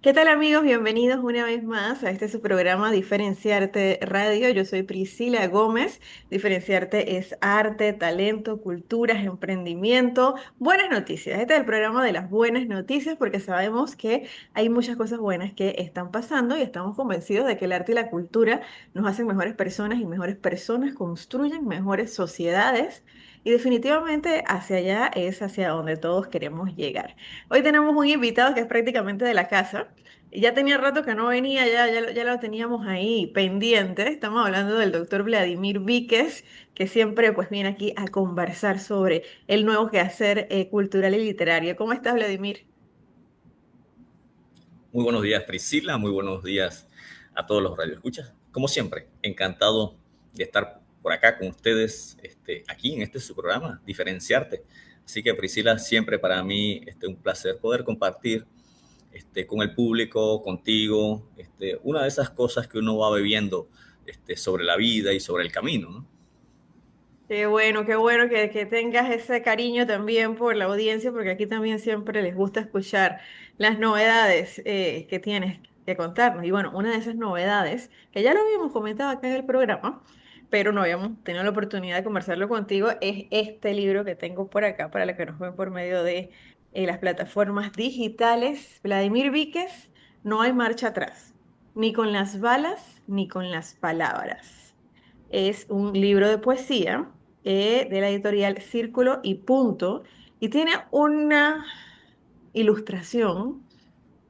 ¿Qué tal amigos? Bienvenidos una vez más a este su programa Diferenciarte Radio. Yo soy Priscila Gómez. Diferenciarte es arte, talento, culturas, emprendimiento, buenas noticias. Este es el programa de las buenas noticias porque sabemos que hay muchas cosas buenas que están pasando y estamos convencidos de que el arte y la cultura nos hacen mejores personas y mejores personas construyen mejores sociedades. Y definitivamente hacia allá es hacia donde todos queremos llegar. Hoy tenemos un invitado que es prácticamente de la casa. Ya tenía rato que no venía, ya lo teníamos ahí pendiente. Estamos hablando del doctor Vladimir Víquez, que siempre pues viene aquí a conversar sobre el nuevo quehacer cultural y literario. ¿Cómo estás, Vladimir? Muy buenos días, Priscila. Muy buenos días a todos los radioescuchas. Como siempre, encantado de estar por acá con ustedes, aquí en este su programa, Diferenciarte. Así que, Priscila, siempre para mí un placer poder compartir con el público, contigo, una de esas cosas que uno va bebiendo sobre la vida y sobre el camino, ¿no? Qué bueno que tengas ese cariño también por la audiencia, porque aquí también siempre les gusta escuchar las novedades que tienes que contarnos. Y bueno, una de esas novedades, que ya lo habíamos comentado acá en el programa, pero no habíamos tenido la oportunidad de conversarlo contigo, es este libro que tengo por acá para los que nos ven por medio de las plataformas digitales. Vladimir Víquez, No hay marcha atrás, ni con las balas, ni con las palabras. Es un libro de poesía de la editorial Círculo y Punto y tiene una ilustración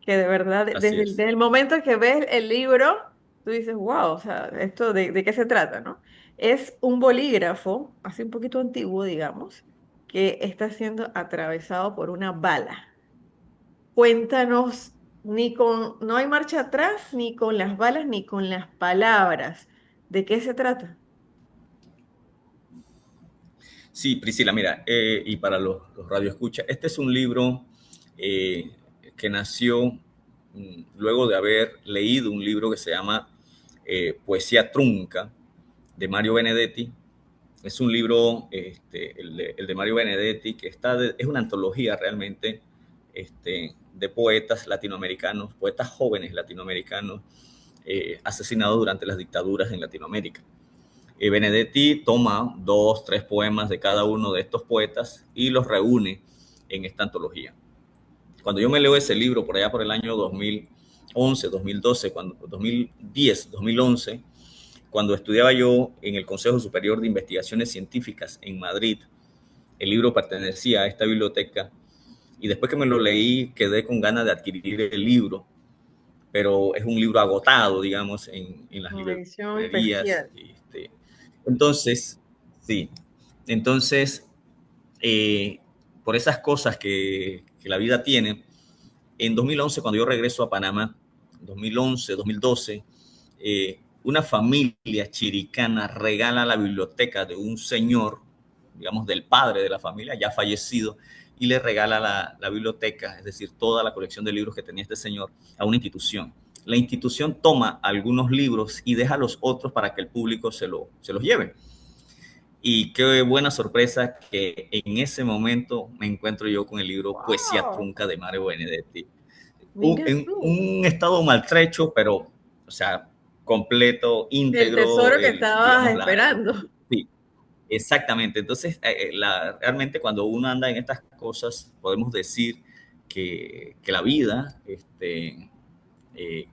que de verdad, Así es. desde el momento que ves el libro, tú dices, wow, o sea, ¿esto de qué se trata, no? Es un bolígrafo, así un poquito antiguo, digamos, que está siendo atravesado por una bala. Cuéntanos, no hay marcha atrás, ni con las balas, ni con las palabras. ¿De qué se trata? Sí, Priscila, mira, y para los radioescuchas, este es un libro eh, que nació luego de haber leído un libro que se llama Poesía Trunca de Mario Benedetti. Es un libro, el de Mario Benedetti, que es una antología realmente de poetas latinoamericanos, poetas jóvenes latinoamericanos asesinados durante las dictaduras en Latinoamérica. Benedetti toma dos, tres poemas de cada uno de estos poetas y los reúne en esta antología. Cuando yo me leo ese libro por allá por el año 2011, 2012, 2010, 2011, cuando estudiaba yo en el Consejo Superior de Investigaciones Científicas en Madrid, el libro pertenecía a esta biblioteca y después que me lo leí quedé con ganas de adquirir el libro, pero es un libro agotado, digamos, en las Una edición librerías. especial. Entonces, sí, entonces, eh, por esas cosas que la vida tiene, en 2011, cuando yo regreso a Panamá, 2011, 2012, una familia chiricana regala la biblioteca de un señor, digamos, del padre de la familia, ya fallecido, y le regala la biblioteca, es decir, toda la colección de libros que tenía este señor, a una institución. La institución toma algunos libros y deja los otros para que el público se los lleve. Y qué buena sorpresa que en ese momento me encuentro yo con el libro Poesía ¡Wow! Trunca de Mario Benedetti. Mira En tú. un estado maltrecho, pero, o sea, completo, El íntegro, tesoro que estabas digamos, esperando. sí, exactamente. Entonces, realmente cuando uno anda en estas cosas, podemos decir que la vida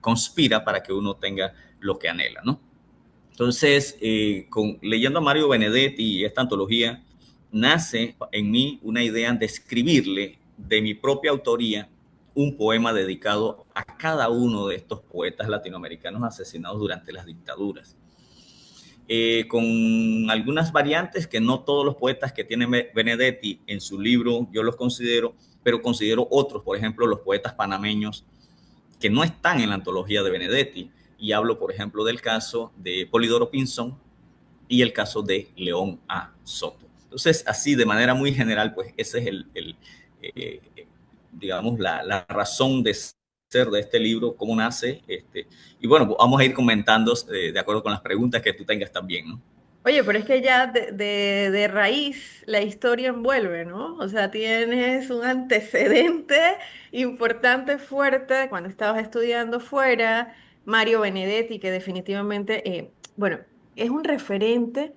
conspira para que uno tenga lo que anhela, ¿no? Entonces, leyendo a Mario Benedetti y esta antología, nace en mí una idea de escribirle de mi propia autoría un poema dedicado a cada uno de estos poetas latinoamericanos asesinados durante las dictaduras. Con algunas variantes que no todos los poetas que tiene Benedetti en su libro yo los considero, pero considero otros, por ejemplo, los poetas panameños que no están en la antología de Benedetti. Y hablo, por ejemplo, del caso de Polidoro Pinzón y el caso de León A. Soto. Entonces, así de manera muy general, pues ese es eh, digamos, la razón de ser de este libro, cómo nace. Y bueno, vamos a ir comentando de acuerdo con las preguntas que tú tengas también, ¿no? Oye, pero es que ya de raíz la historia envuelve, ¿no? O sea, tienes un antecedente importante, fuerte, cuando estabas estudiando fuera, Mario Benedetti, que definitivamente, bueno, es un referente.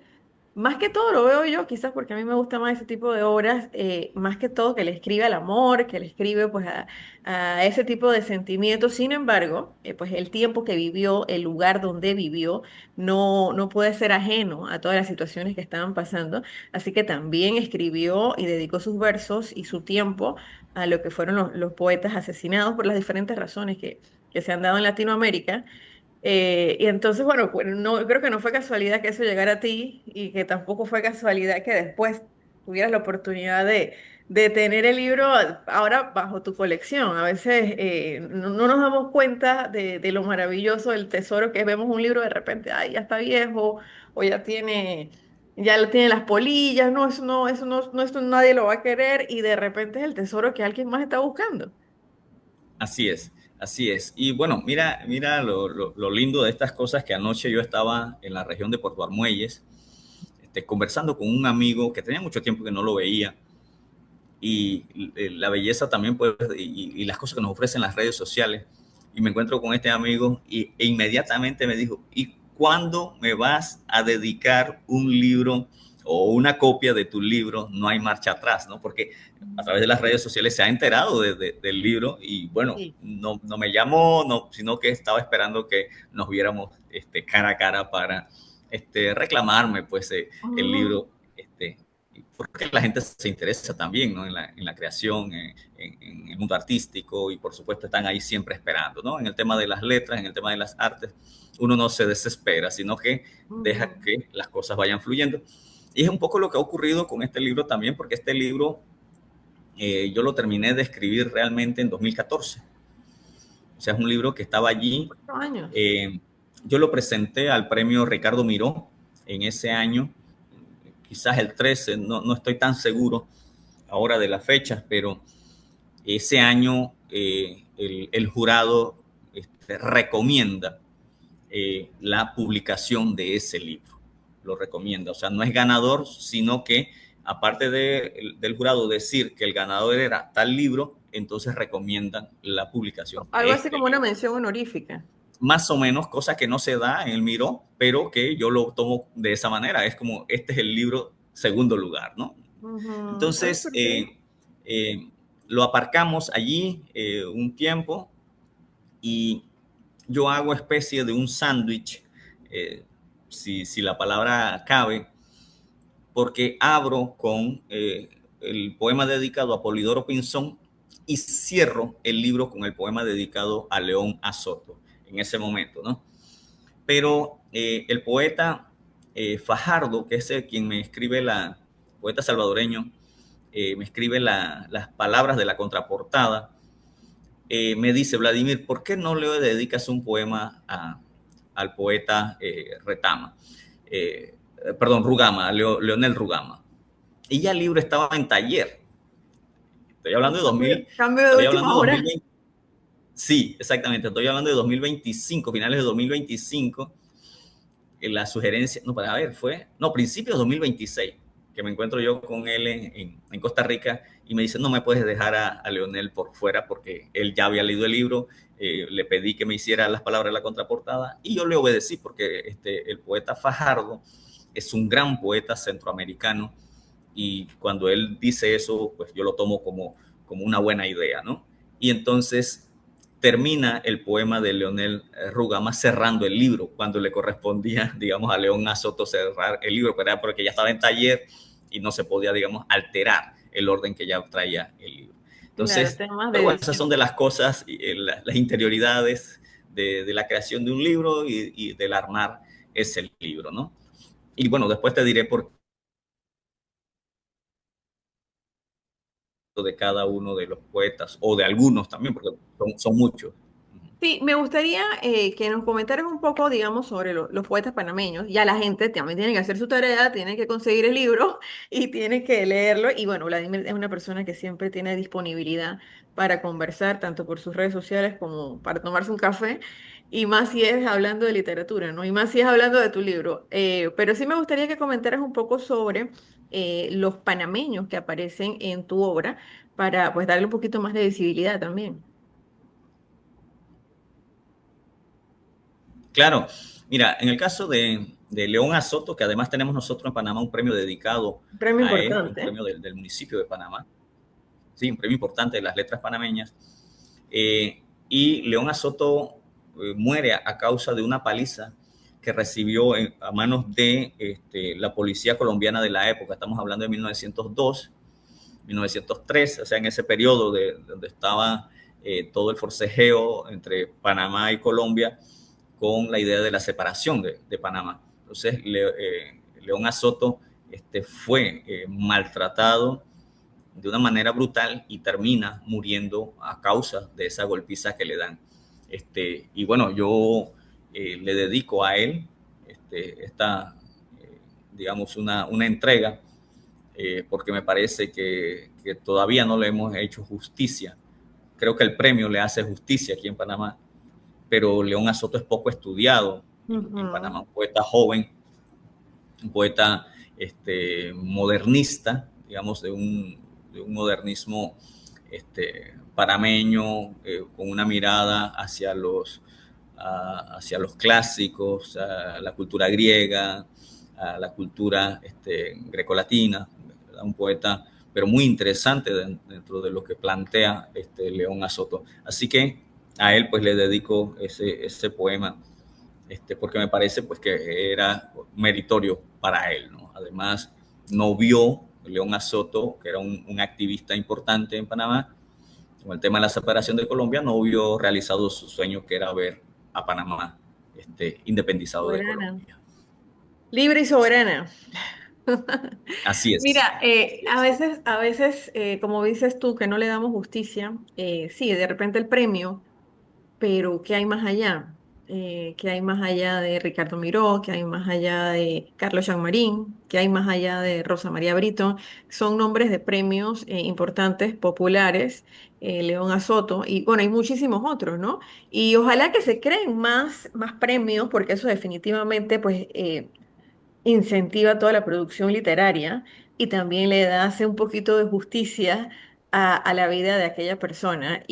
Más que todo lo veo yo, quizás porque a mí me gusta más ese tipo de obras, más que todo que le escribe al amor, que le escribe pues a ese tipo de sentimientos. Sin embargo, pues el tiempo que vivió, el lugar donde vivió, no puede ser ajeno a todas las situaciones que estaban pasando. Así que también escribió y dedicó sus versos y su tiempo a lo que fueron los poetas asesinados por las diferentes razones que se han dado en Latinoamérica. Y entonces, bueno, pues no, creo que no fue casualidad que eso llegara a ti y que tampoco fue casualidad que después tuvieras la oportunidad de tener el libro ahora bajo tu colección. A veces no nos damos cuenta de lo maravilloso del tesoro que es. Vemos un libro de repente, ay, ya está viejo o ya lo tiene las polillas, no, eso nadie lo va a querer y de repente es el tesoro que alguien más está buscando. Así es, así es. Y bueno, mira lo lindo de estas cosas que anoche yo estaba en la región de Puerto Armuelles, conversando con un amigo que tenía mucho tiempo que no lo veía y la belleza también, pues, y las cosas que nos ofrecen las redes sociales. Y me encuentro con este amigo e inmediatamente me dijo, ¿y cuándo me vas a dedicar un libro o una copia de tu libro? No hay marcha atrás, ¿no? Porque a través de las redes sociales se ha enterado del libro y bueno, Sí. no me llamó, no, sino que estaba esperando que nos viéramos cara a cara para reclamarme pues el Oh, libro porque la gente se interesa también, ¿no? En la creación, en el mundo artístico y por supuesto están ahí siempre esperando, ¿no? En el tema de las letras, en el tema de las artes, uno no se desespera, sino que deja mm, que las cosas vayan fluyendo. Y es un poco lo que ha ocurrido con este libro también, porque este libro yo lo terminé de escribir realmente en 2014. O sea, es un libro que estaba allí. 8 años. eh, yo lo presenté al premio Ricardo Miró en ese año, quizás el 13, no estoy tan seguro ahora de las fechas, pero ese año el jurado recomienda la publicación de ese libro. Lo recomienda. O sea, no es ganador, sino que aparte del jurado decir que el ganador era tal libro, entonces recomiendan la publicación de Algo así este como una libro. mención honorífica. Más o menos, cosa que no se da en el Miró, pero que yo lo tomo de esa manera. Es como, este es el libro segundo lugar, ¿no? Ujú. Ah, Entonces, perfecto. eh, lo aparcamos allí un tiempo y yo hago especie de un sándwich, si la palabra cabe, porque abro con el poema dedicado a Polidoro Pinzón y cierro el libro con el poema dedicado a León Azoto en ese momento, ¿no? Pero el poeta Fajardo, que es el quien me escribe poeta salvadoreño, me escribe las palabras de la contraportada, me dice, Vladimir, ¿por qué no le dedicas un poema al poeta Retama? Perdón, Rugama, Leonel Rugama. Y ya el libro estaba en taller. Estoy hablando de 2000, Cambio de estoy última hablando de hora. 2020. Sí, exactamente. Estoy hablando de 2025, finales de 2025. La sugerencia, no, para ver, no, principios de 2026, que me encuentro yo con él en Costa Rica y me dice, no me puedes dejar a Leonel por fuera porque él ya había leído el libro, le pedí que me hiciera las palabras de la contraportada y yo le obedecí porque el poeta Fajardo es un gran poeta centroamericano y cuando él dice eso, pues yo lo tomo como una buena idea, ¿no? Y entonces termina el poema de Leonel Rugama cerrando el libro, cuando le correspondía, digamos, a León Azoto cerrar el libro, pero era porque ya estaba en taller y no se podía, digamos, alterar el orden que ya traía el libro. Claro, Entonces, temas de pero bueno, esas son edición. de las cosas, las interioridades de la creación de un libro y del armar ese libro, ¿no? Y bueno, después te diré por de cada uno de los poetas, o de algunos también, porque son muchos. Sí, me gustaría que nos comentaras un poco, digamos, sobre los poetas panameños. Ya la gente también tiene que hacer su tarea, tiene que conseguir el libro y tiene que leerlo. Y bueno, Vladimir es una persona que siempre tiene disponibilidad para conversar, tanto por sus redes sociales como para tomarse un café. Y más si es hablando de literatura, ¿no? Y más si es hablando de tu libro. Pero sí me gustaría que comentaras un poco sobre los panameños que aparecen en tu obra para pues darle un poquito más de visibilidad también. Claro, mira, en el caso de León Azoto, que además tenemos nosotros en Panamá un premio dedicado Premio a él, un importante. premio del municipio de Panamá, sí, un premio importante de las letras panameñas. Eh, y León Azoto muere a causa de una paliza que recibió a manos de la policía colombiana de la época. Estamos hablando de 1902, 1903, o sea, en ese periodo donde estaba todo el forcejeo entre Panamá y Colombia con la idea de la separación de Panamá. Entonces, León Azoto fue maltratado de una manera brutal y termina muriendo a causa de esa golpiza que le dan. Y bueno, yo le dedico a él esta, digamos, una entrega, porque me parece que todavía no le hemos hecho justicia. Creo que el premio le hace justicia aquí en Panamá, pero León Azoto es poco estudiado en Panamá, Ujú. un poeta joven, un poeta modernista, digamos, de un modernismo panameño, con una mirada hacia los clásicos, a la cultura griega, a la cultura grecolatina, ¿verdad? Un poeta, pero muy interesante dentro de lo que plantea León Azoto. Así que a él pues le dedico ese poema, porque me parece pues que era meritorio para él, ¿no? Además, no vio León Azoto, que era un activista importante en Panamá, con el tema de la separación de Colombia, no vio realizado su sueño, que era ver a Panamá independizado de Soberana. Colombia. Libre y soberana. Así es. Mira, Así es. a veces, como dices tú, que no le damos justicia, sí, de repente el premio, pero ¿qué hay más allá? ¿Qué hay más allá de Ricardo Miró? ¿Qué hay más allá de Carlos Jean-Marín? ¿Qué hay más allá de Rosa María Brito? Son nombres de premios importantes, populares, León Azoto, y bueno, hay muchísimos otros, ¿no? Y ojalá que se creen más premios, porque eso definitivamente, pues, incentiva toda la producción literaria y también le da, hace un poquito de justicia a la vida de aquella persona.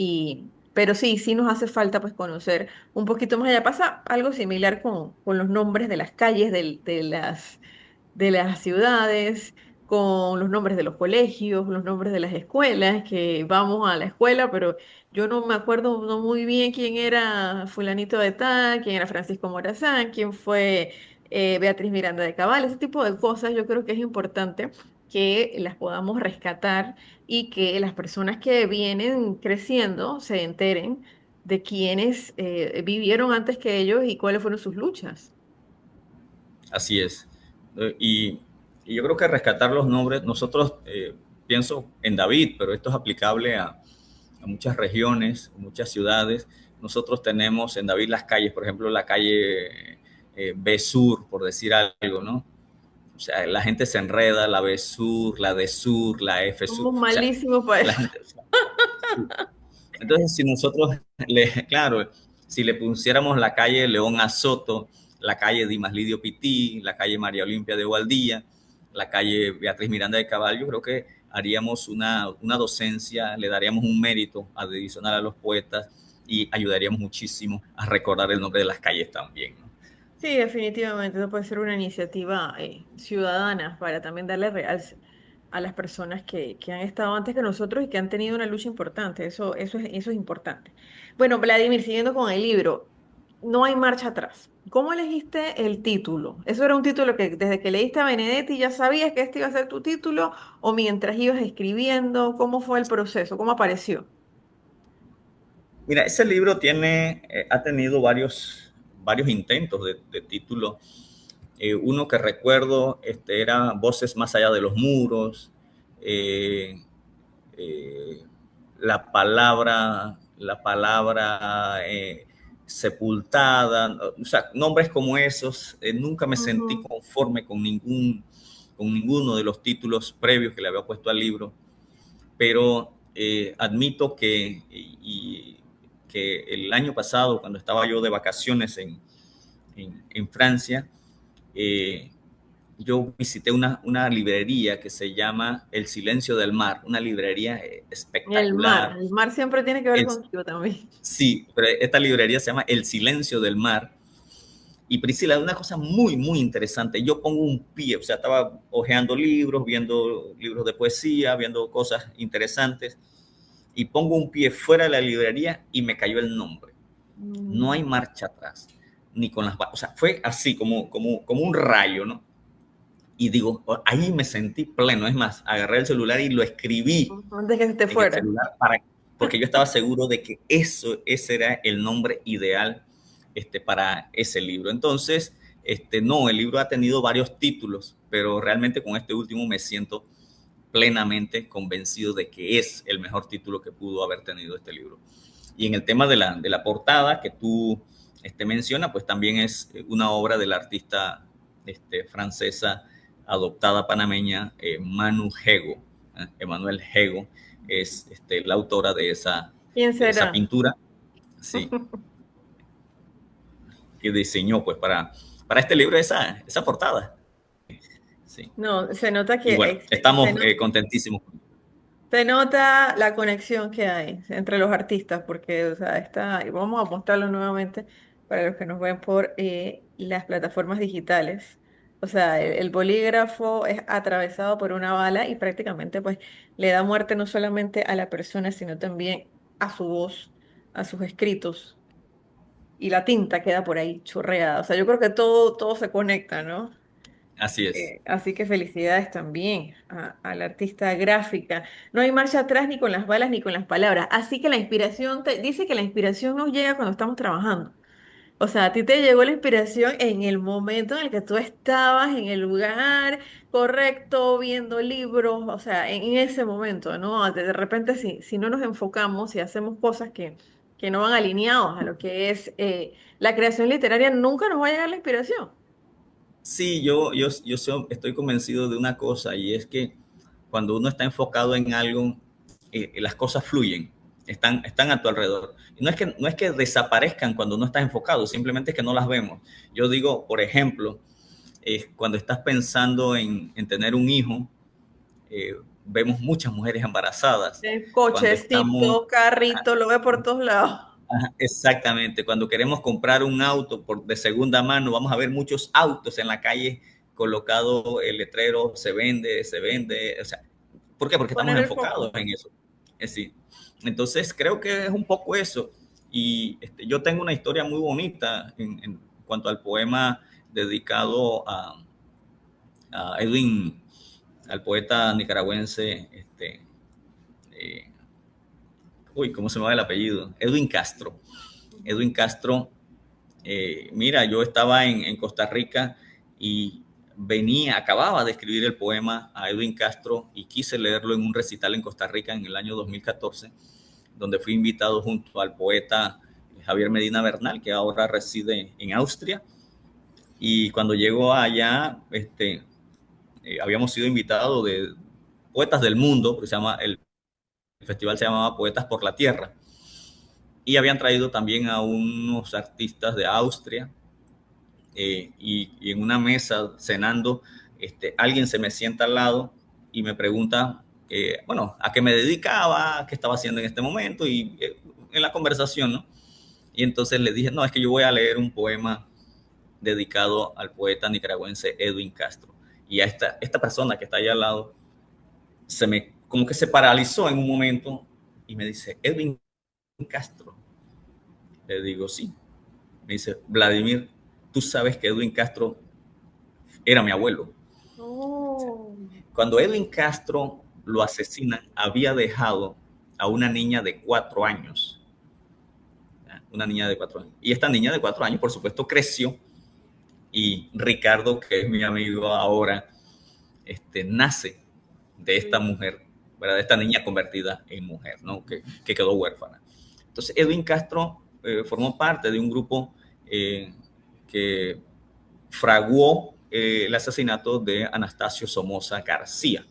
Pero sí, sí nos hace falta pues conocer un poquito más allá. Pasa algo similar con los nombres de las calles de las ciudades, con los nombres de los colegios, los nombres de las escuelas, que vamos a la escuela, pero yo no me acuerdo no muy bien quién era fulanito de tal, quién era Francisco Morazán, quién fue Beatriz Miranda de Cabal, ese tipo de cosas yo creo que es importante que las podamos rescatar y que las personas que vienen creciendo se enteren de quiénes vivieron antes que ellos y cuáles fueron sus luchas. Así es. Y yo creo que rescatar los nombres, nosotros, pienso en David, pero esto es aplicable a muchas regiones, muchas ciudades. Nosotros tenemos en David las calles, por ejemplo, la calle B Sur, por decir algo, ¿no? O sea, la gente se enreda, la B Sur, la D Sur, la F Sur. Somos O sea, malísimos para la eso. gente, o sea, sí. Entonces, si nosotros, claro, si le pusiéramos la calle León Azoto, la calle Dimas Lidio Pití, la calle María Olimpia de Gualdía, la calle Beatriz Miranda de Cabal, yo creo que haríamos una docencia, le daríamos un mérito adicional a los poetas y ayudaríamos muchísimo a recordar el nombre de las calles también, ¿no? Sí, definitivamente, eso puede ser una iniciativa ciudadana para también darle realce a las personas que han estado antes que nosotros y que han tenido una lucha importante. Eso es importante. Bueno, Vladimir, siguiendo con el libro, no hay marcha atrás. ¿Cómo elegiste el título? ¿Eso era un título que desde que leíste a Benedetti ya sabías que este iba a ser tu título o mientras ibas escribiendo? ¿Cómo fue el proceso? ¿Cómo apareció? Mira, ese libro ha tenido varios intentos de título. Uno que recuerdo era Voces más allá de los muros, eh, eh, la palabra sepultada, o sea, nombres como esos. Nunca me sentí Ujú. conforme con ninguno de los títulos previos que le había puesto al libro, pero admito que, que el año pasado, cuando estaba yo de vacaciones en Francia, eh, yo visité una librería que se llama El Silencio del Mar, una librería espectacular. El mar siempre tiene que ver El, contigo también. sí, pero esta librería se llama El Silencio del Mar. Y Priscila, una cosa muy, muy interesante. Yo pongo un pie, o sea, estaba hojeando libros, viendo libros de poesía, viendo cosas interesantes, y pongo un pie fuera de la librería y me cayó el nombre. No Mm, hay marcha atrás, ni con las... O sea, fue así, como un rayo, ¿no? Y digo, ahí me sentí pleno. Es más, agarré el celular y lo escribí antes que se te en el fuera. celular porque yo estaba seguro de que ese era el nombre ideal para ese libro. Entonces, no, el libro ha tenido varios títulos, pero realmente con este último me siento plenamente convencido de que es el mejor título que pudo haber tenido este libro. Y en el tema de la portada que tú mencionas, pues también es una obra de la artista francesa adoptada panameña, Manu Hego. Emanuel Hego es la autora ¿Quién de esa será? pintura, sí, que diseñó pues para este libro esa portada. Sí. No, se nota Y que bueno, estamos contentísimos. se nota la conexión que hay entre los artistas, porque, o sea, y vamos a mostrarlo nuevamente para los que nos ven por las plataformas digitales. O sea, el bolígrafo es atravesado por una bala y prácticamente pues le da muerte no solamente a la persona, sino también a su voz, a sus escritos, y la tinta queda por ahí chorreada. O sea, yo creo que todo se conecta, ¿no? Así es. Así que felicidades también a la artista gráfica. No hay marcha atrás ni con las balas ni con las palabras. Así que la inspiración, dice que la inspiración nos llega cuando estamos trabajando. O sea, a ti te llegó la inspiración en el momento en el que tú estabas en el lugar correcto, viendo libros, o sea, en ese momento, ¿no? De repente, si no nos enfocamos y hacemos cosas que no van alineados a lo que es la creación literaria, nunca nos va a llegar la inspiración. Sí, yo estoy convencido de una cosa y es que cuando uno está enfocado en algo, las cosas fluyen, están a tu alrededor. Y no es que desaparezcan cuando uno está enfocado, simplemente es que no las vemos. Yo digo, por ejemplo, cuando estás pensando en tener un hijo, vemos muchas mujeres embarazadas. Cuando estamos, Cochecito, carrito, lo ve por todos lados. exactamente, cuando queremos comprar un auto de segunda mano, vamos a ver muchos autos en la calle colocado el letrero, se vende, o sea, ¿por qué? Porque estamos Poner el enfocados foco. en eso. Es decir, entonces creo que es un poco eso. Y yo tengo una historia muy bonita en cuanto al poema dedicado a Edwin, al poeta nicaragüense, eh, uy, ¿cómo se llama el apellido? Edwin Castro. Edwin Castro, mira, yo estaba en Costa Rica y acababa de escribir el poema a Edwin Castro y quise leerlo en un recital en Costa Rica en el año 2014, donde fui invitado junto al poeta Javier Medina Bernal, que ahora reside en Austria. Y cuando llego allá, habíamos sido invitados de poetas del mundo, porque el festival se llamaba Poetas por la Tierra, y habían traído también a unos artistas de Austria, y en una mesa cenando, alguien se me sienta al lado y me pregunta, bueno, a qué me dedicaba, qué estaba haciendo en este momento y en la conversación, ¿no? Y entonces le dije, no, es que yo voy a leer un poema dedicado al poeta nicaragüense Edwin Castro. Y a esta persona que está ahí al lado, como que se paralizó en un momento y me dice, Edwin Castro. Le digo, sí. Me dice, Vladimir, tú sabes que Edwin Castro era mi abuelo. Oh, Cuando Edwin Castro lo asesinan, había dejado a una niña de 4 años. Una niña de 4 años. Y esta niña de 4 años, por supuesto, creció. Y Ricardo, que es mi amigo ahora, nace de esta sí. mujer, ¿verdad? De esta niña convertida en mujer, ¿no? Que quedó huérfana. Entonces, Edwin Castro formó parte de un grupo que fraguó el asesinato de Anastasio Somoza García,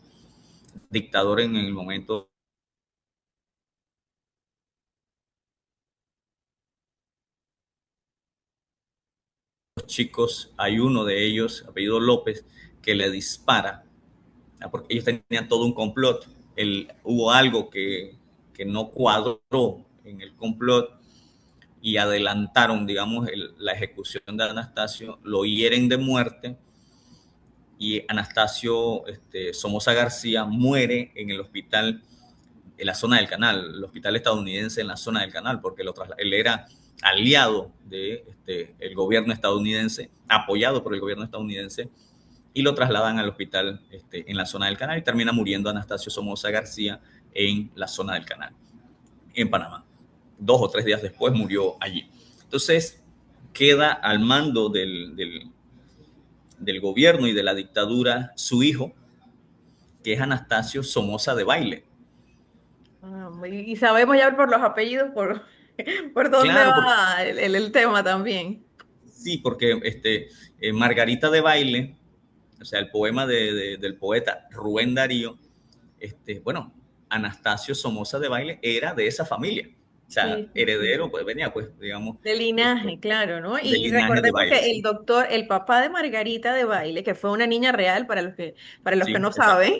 dictador en el momento los chicos, hay uno de ellos, apellido López, que le dispara, porque ellos tenían todo un complot. Hubo algo que no cuadró en el complot y adelantaron, digamos, la ejecución de Anastasio, lo hieren de muerte y Anastasio Somoza García muere en el hospital en la zona del canal, el hospital estadounidense en la zona del canal, porque él era aliado del gobierno estadounidense, apoyado por el gobierno estadounidense, y lo trasladan al hospital en la zona del canal y termina muriendo Anastasio Somoza García en la zona del canal, en Panamá. 2 o 3 días después murió allí. Entonces queda al mando del gobierno y de la dictadura su hijo, que es Anastasio Somoza de Baile. Y sabemos ya por los apellidos por dónde Claro, porque va el tema también. sí, porque Margarita de Baile, o sea, el poema del poeta Rubén Darío, bueno, Anastasio Somoza de Baile era de esa familia. O sea, Sí, sí, sí. heredero, pues venía, pues, digamos, De linaje, claro, ¿no? del Y linaje de recordemos Baile. que el doctor, el papá de Margarita de Baile, que fue una niña real para los que Sí, no exacto. saben,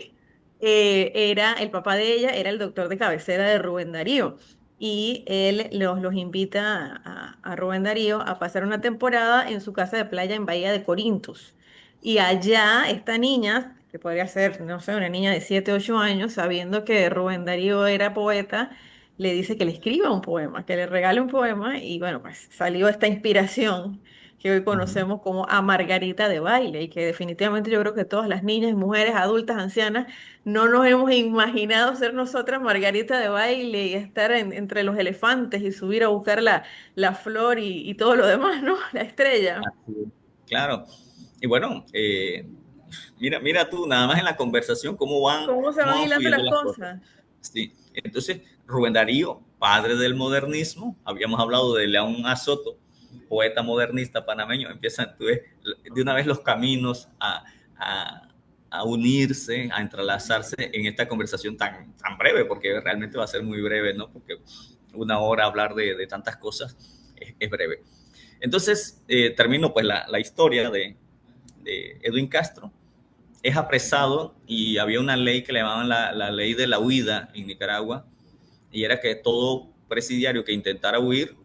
era el papá de ella, era el doctor de cabecera de Rubén Darío. Y él los invita a Rubén Darío a pasar una temporada en su casa de playa en Bahía de Corintos. Y allá esta niña, que podría ser, no sé, una niña de 7 8 años, sabiendo que Rubén Darío era poeta, le dice que le escriba un poema, que le regale un poema y bueno, pues salió esta inspiración que hoy Ujú. conocemos como a Margarita de Baile y que definitivamente yo creo que todas las niñas, mujeres, adultas, ancianas, no nos hemos imaginado ser nosotras Margarita de Baile y estar entre los elefantes y subir a buscar la flor y todo lo demás, ¿no? La estrella. Así es. Claro. Y bueno, mira tú, nada más en la conversación, ¿Cómo se cómo van van hilando fluyendo las las cosas. cosas? Sí. Entonces, Rubén Darío, padre del modernismo, habíamos hablado de León Asoto, poeta modernista panameño, empiezan tú ves, de una vez los caminos a, a unirse, a entrelazarse en esta conversación tan breve, porque realmente va a ser muy breve, ¿no? Porque 1 hora hablar de tantas cosas es breve. Entonces, termino pues la historia de Edwin Castro. Es apresado y había una ley que le llamaban la ley de la huida en Nicaragua, y era que todo presidiario que intentara huir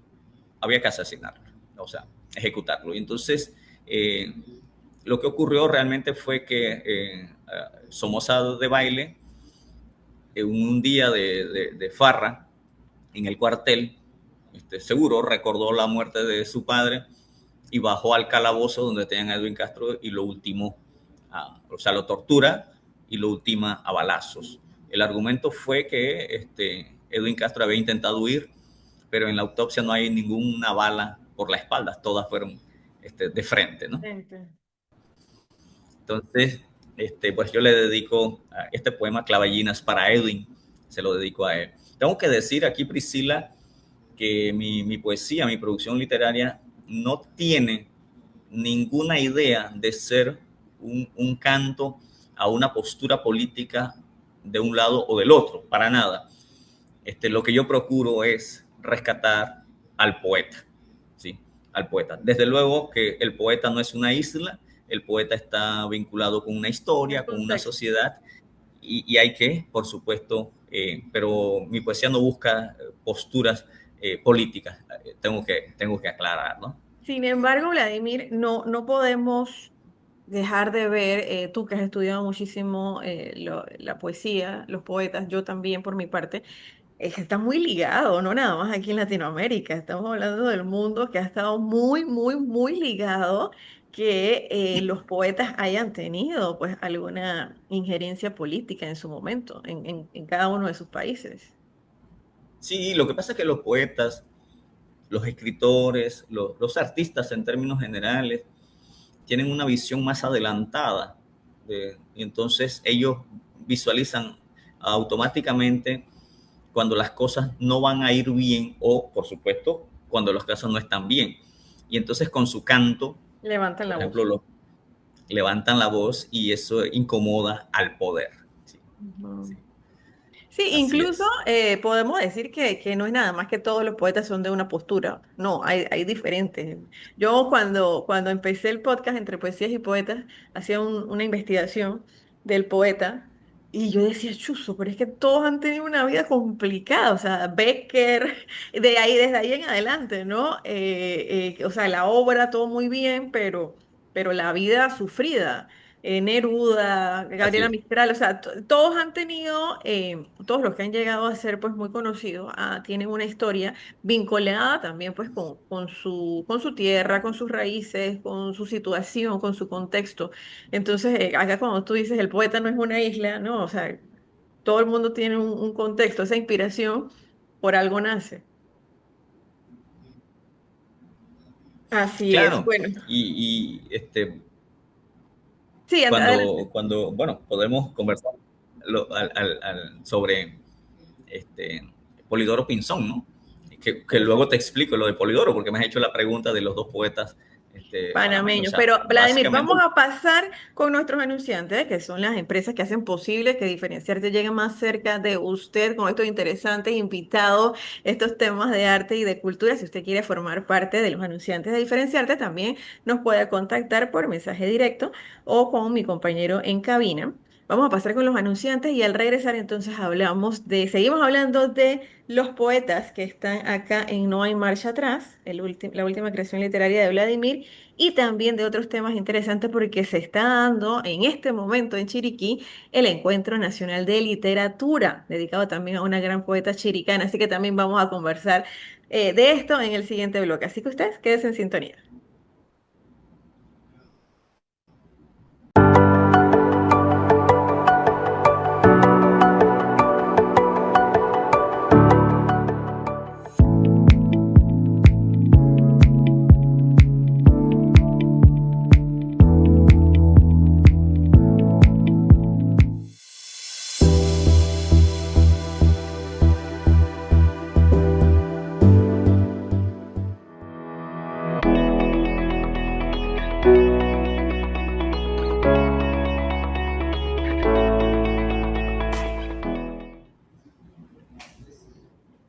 había que asesinarlo, o sea, ejecutarlo. Y entonces, lo que ocurrió realmente fue que Somoza de Baile, un día de farra en el cuartel, seguro recordó la muerte de su padre y bajó al calabozo donde tenían a Edwin Castro y lo ultimó, o sea, lo tortura y lo ultima a balazos. El argumento fue que Edwin Castro había intentado huir, pero en la autopsia no hay ninguna bala por la espalda, todas fueron de frente, ¿no? Gente. Entonces, pues yo le dedico este poema Clavellinas para Edwin, se lo dedico a él. Tengo que decir aquí, Priscila, que mi poesía, mi producción literaria no tiene ninguna idea de ser un canto a una postura política de un lado o del otro, para nada. Lo que yo procuro es rescatar al poeta, ¿sí? Al poeta. Desde luego que el poeta no es una isla, el poeta está vinculado con una El historia, con una contexto. sociedad, y hay que, por supuesto, pero mi poesía no busca posturas políticas, tengo que aclarar, ¿no? Sin embargo, Vladimir, no podemos dejar de ver, tú que has estudiado muchísimo la poesía, los poetas, yo también por mi parte, es que está muy ligado, no nada más aquí en Latinoamérica, estamos hablando del mundo que ha estado muy, muy, muy ligado, que los poetas hayan tenido pues alguna injerencia política en su momento, en cada uno de sus países. Sí, lo que pasa es que los poetas, los escritores, los artistas en términos generales, tienen una visión más adelantada. Y entonces ellos visualizan automáticamente cuando las cosas no van a ir bien o, por supuesto, cuando las cosas no están bien. Y entonces con su canto, Levantan por la ejemplo, voz. levantan la voz y eso incomoda al poder. Sí, Ujú. sí. Sí, Así incluso es, podemos decir que no es nada más que todos los poetas son de una postura. No, hay diferentes. Yo cuando empecé el podcast entre poesías y poetas, hacía una investigación del poeta y yo decía, chuzo, pero es que todos han tenido una vida complicada. O sea, Becker, desde ahí en adelante, ¿no? O sea, la obra, todo muy bien, pero la vida sufrida. Neruda, así Gabriela es. Mistral, o sea, todos han tenido, todos los que han llegado a ser pues muy conocidos, tienen una historia vinculada también pues con su tierra, con sus raíces, con su situación, con su contexto. Entonces, acá cuando tú dices el poeta no es una isla, ¿no? O sea, todo el mundo tiene un contexto, esa inspiración por algo nace. Así es, Claro, bueno, y sí, adelante. cuando, bueno, podemos conversar sobre este, Polidoro Pinzón, ¿no? Que luego te explico lo de Polidoro, porque me has hecho la pregunta de los dos poetas panameños. O Panameños. sea, Pero, Vladimir, básicamente, vamos a pasar con nuestros anunciantes, que son las empresas que hacen posible que Diferenciarte llegue más cerca de usted con estos interesantes invitados, estos temas de arte y de cultura. Si usted quiere formar parte de los anunciantes de Diferenciarte, también nos puede contactar por mensaje directo o con mi compañero en cabina. Vamos a pasar con los anunciantes y al regresar entonces seguimos hablando de los poetas que están acá en No hay marcha atrás, la última creación literaria de Vladimir y también de otros temas interesantes porque se está dando en este momento en Chiriquí el Encuentro Nacional de Literatura, dedicado también a una gran poeta chiricana, así que también vamos a conversar de esto en el siguiente bloque. Así que ustedes quédense en sintonía.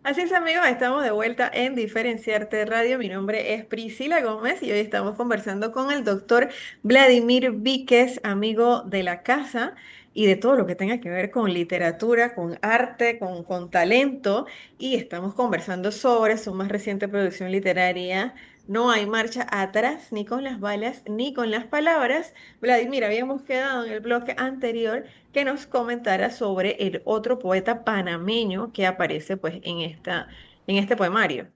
Así es, amigos, estamos de vuelta en Diferenciarte Radio. Mi nombre es Priscila Gómez y hoy estamos conversando con el doctor Vladimir Víquez, amigo de la casa y de todo lo que tenga que ver con literatura, con arte, con talento. Y estamos conversando sobre su más reciente producción literaria. No hay marcha atrás, ni con las balas, ni con las palabras. Vladimir, habíamos quedado en el bloque anterior que nos comentara sobre el otro poeta panameño que aparece pues en este poemario.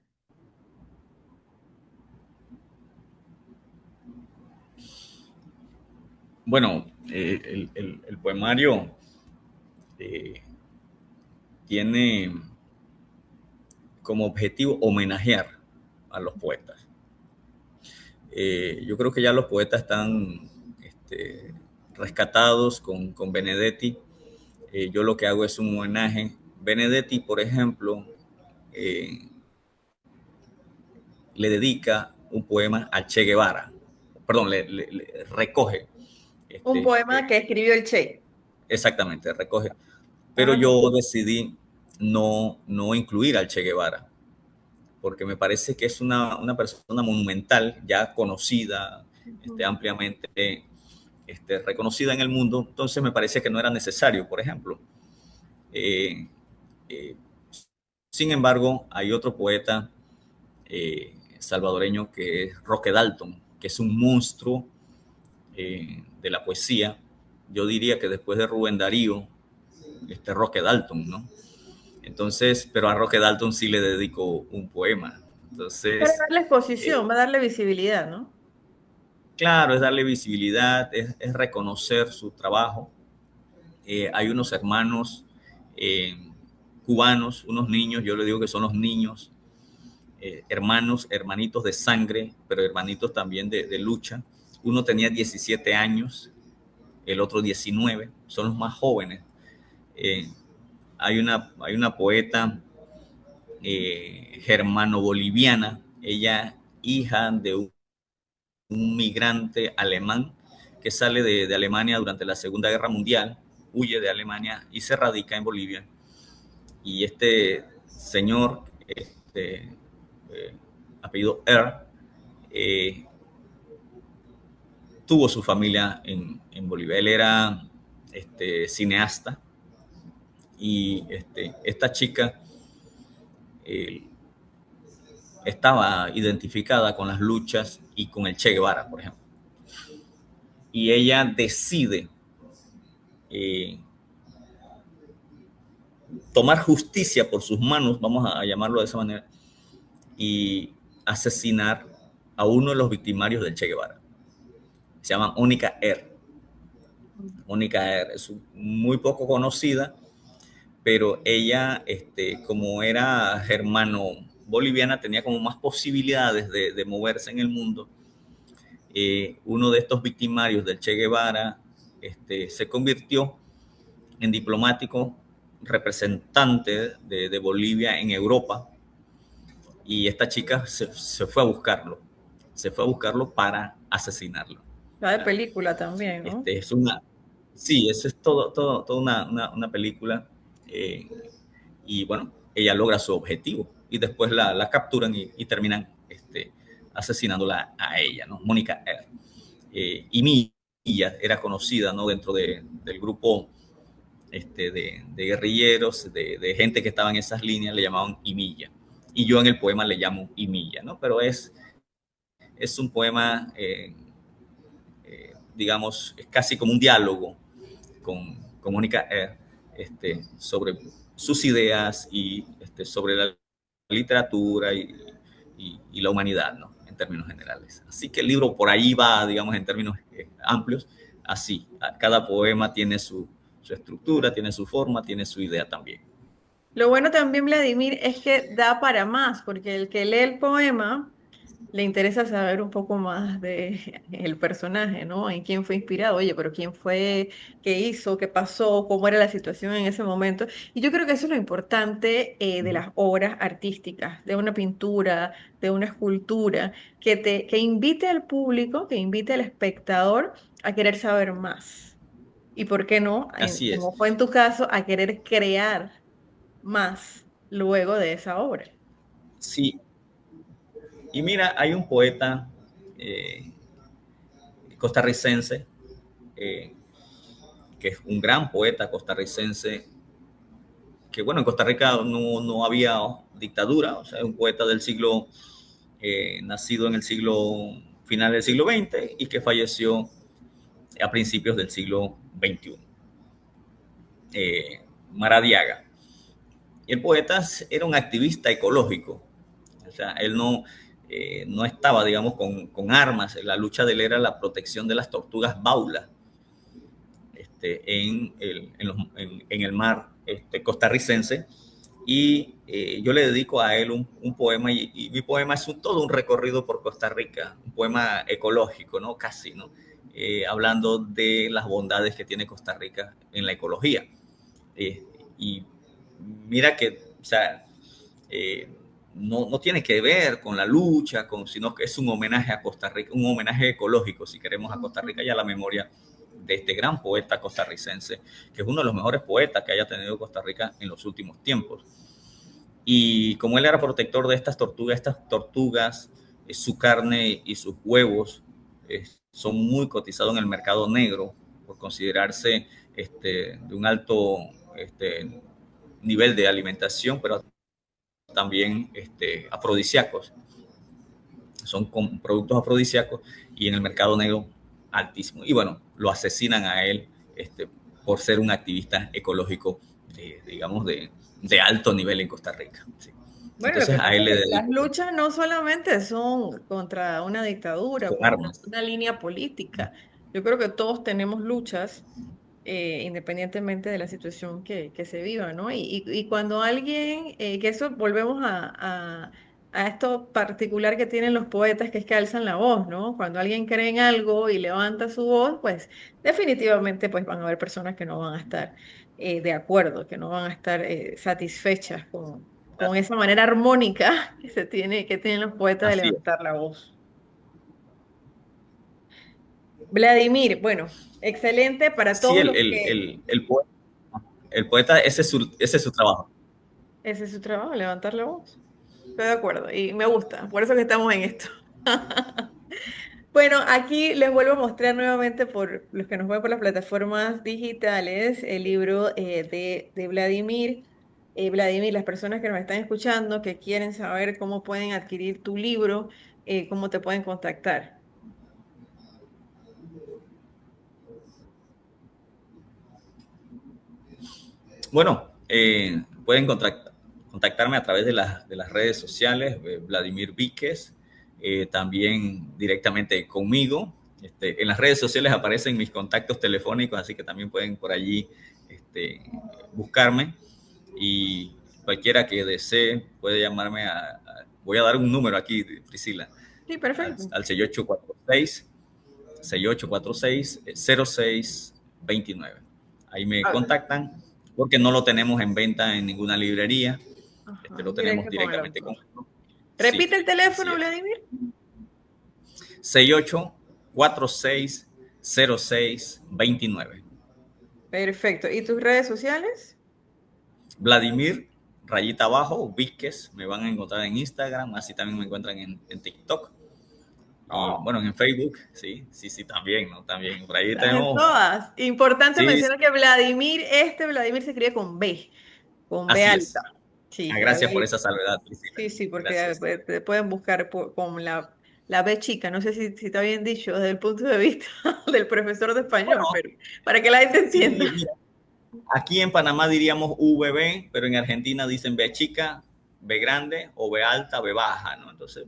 bueno, el poemario eh, tiene como objetivo homenajear a los poetas. Yo creo que ya los poetas están rescatados con Benedetti. Yo lo que hago es un homenaje. Benedetti, por ejemplo, eh, le dedica un poema a Che Guevara. Perdón, le recoge. Un Este, poema que escribió el Che. exactamente, recoge. Pero Ah, yo decidí no incluir al Che Guevara, porque me parece que es una persona monumental, ya conocida, ujú. ampliamente reconocida en el mundo, entonces me parece que no era necesario, por ejemplo. Eh, eh, Sin embargo, hay otro poeta salvadoreño que es Roque Dalton, que es un monstruo de la poesía. Yo diría que después de Rubén Darío, Roque Dalton, ¿no? Entonces, pero a Roque Dalton sí le dedico un poema. Para Entonces, darle exposición, eh, va a darle visibilidad, ¿no? claro, es darle visibilidad, es reconocer su trabajo. Hay unos hermanos eh, cubanos, unos niños, yo le digo que son los niños, hermanos, hermanitos de sangre, pero hermanitos también de lucha. Uno tenía 17 años, el otro 19, son los más jóvenes. Eh, hay una poeta germano-boliviana, ella hija de un migrante alemán que sale de Alemania durante la Segunda Guerra Mundial, huye de Alemania y se radica en Bolivia. y este señor, apellido Er, eh, tuvo su familia en Bolivia. Él era cineasta y esta chica eh, estaba identificada con las luchas y con el Che Guevara, por ejemplo. Y ella decide eh, tomar justicia por sus manos, vamos a llamarlo de esa manera, y asesinar a uno de los victimarios del Che Guevara. Se llama Mónica Er. Mónica Er es muy poco conocida, pero ella, como era germano-boliviana, tenía como más posibilidades de moverse en el mundo. Uno de estos victimarios del Che Guevara se convirtió en diplomático representante de Bolivia en Europa, y esta chica se fue a buscarlo, se fue a buscarlo para asesinarlo. La de ¿Ya? película también, ¿no? Es una, sí, eso es todo una película, eh, y bueno, ella logra su objetivo y después la capturan y terminan asesinándola a ella, ¿no? Mónica R. Y Milla era conocida, ¿no? Dentro del grupo de guerrilleros, de gente que estaba en esas líneas, le llamaban Imilla. Y yo en el poema le llamo Imilla, ¿no? Pero es un poema, digamos, es casi como un diálogo con Mónica sobre sus ideas y sobre la literatura y la humanidad, ¿no? En términos generales. Así que el libro por ahí va, digamos, en términos amplios, así. Cada poema tiene su estructura, tiene su forma, tiene su idea también. Lo bueno también, Vladimir, es que da para más, porque el que lee el poema le interesa saber un poco más de el personaje, ¿no? En quién fue inspirado, oye, pero quién fue, qué hizo, qué pasó, cómo era la situación en ese momento. Y yo creo que eso es lo importante de las obras artísticas, de una pintura, de una escultura, que invite al público, que invite al espectador a querer saber más. Y por qué no, Así es. como fue en tu caso, a querer crear más luego de esa obra. Sí. Y mira, hay un poeta eh, costarricense, eh, que es un gran poeta costarricense, que bueno, en Costa Rica no había dictadura, o sea, es un poeta del siglo, nacido en el final del siglo XX y que falleció a principios del siglo XXI. Maradiaga. Y el poeta era un activista ecológico, o sea, él no estaba, digamos, con armas. La lucha de él era la protección de las tortugas baula en el mar costarricense. Y yo le dedico a él un poema, y mi poema es todo un recorrido por Costa Rica, un poema ecológico, ¿no? Casi, ¿no? Hablando de las bondades que tiene Costa Rica en la ecología. Eh, y mira que, o sea, eh, no tiene que ver con la lucha, sino que es un homenaje a Costa Rica, un homenaje ecológico, si queremos, a Costa Rica y a la memoria de este gran poeta costarricense, que es uno de los mejores poetas que haya tenido Costa Rica en los últimos tiempos. Y como él era protector de estas tortugas, su carne y sus huevos son muy cotizados en el mercado negro por considerarse de un alto nivel de alimentación, pero también afrodisíacos. Son productos afrodisíacos y en el mercado negro altísimo. Y bueno, lo asesinan a él por ser un activista ecológico, digamos, de alto nivel en Costa Rica. Sí. Bueno, lo Entonces que a pasa él le es que las dedico luchas no solamente son contra una dictadura, con por armas. una línea política. Yo creo que todos tenemos luchas, independientemente de la situación que se viva, ¿no? Y cuando alguien, que eso volvemos a esto particular que tienen los poetas, que es que alzan la voz, ¿no? Cuando alguien cree en algo y levanta su voz, pues definitivamente pues van a haber personas que no van a estar de acuerdo, que no van a estar satisfechas con esa manera armónica que tienen los poetas de Así es. levantar la voz. Vladimir, bueno, excelente para Sí, todos los que el poeta, ese es su trabajo. Ese es su trabajo, levantar la voz. Estoy de acuerdo y me gusta, por eso que estamos en esto. Bueno, aquí les vuelvo a mostrar nuevamente por los que nos ven por las plataformas digitales el libro de Vladimir. Vladimir, las personas que nos están escuchando, que quieren saber cómo pueden adquirir tu libro, cómo te pueden contactar. Bueno, pueden contactarme a través de de las redes sociales, Vladimir Víquez, también directamente conmigo. En las redes sociales aparecen mis contactos telefónicos, así que también pueden por allí buscarme y cualquiera que desee puede llamarme voy a dar un número aquí, Priscila, Sí, perfecto. al 6846-0629. Ahí me Ah, contactan porque no lo tenemos en venta en ninguna librería, ajá, lo tenemos directo con el directamente autor. conmigo. Sí, Repite el así teléfono, es. Vladimir. 6846-0629. Perfecto. ¿Y tus redes sociales? Vladimir, rayita abajo, Víquez, me van a encontrar en Instagram, así también me encuentran en TikTok. Y Oh, bueno, en Facebook, sí, sí, sí, también, ¿no? También, por ahí estás en tenemos, todas. Importante sí, mencionar que Vladimir, Vladimir se escribe con B así alta. es. Sí, Ah, por gracias por ahí. esa salvedad, Priscila. Sí, sí, porque Gracias. te pueden buscar con la B chica. No sé si está bien dicho desde el punto de vista del profesor de español, Bueno, pero para que la gente entienda. sí, mira, aquí en Panamá diríamos VB, pero en Argentina dicen B chica, B grande o B alta, B baja, ¿no? Entonces,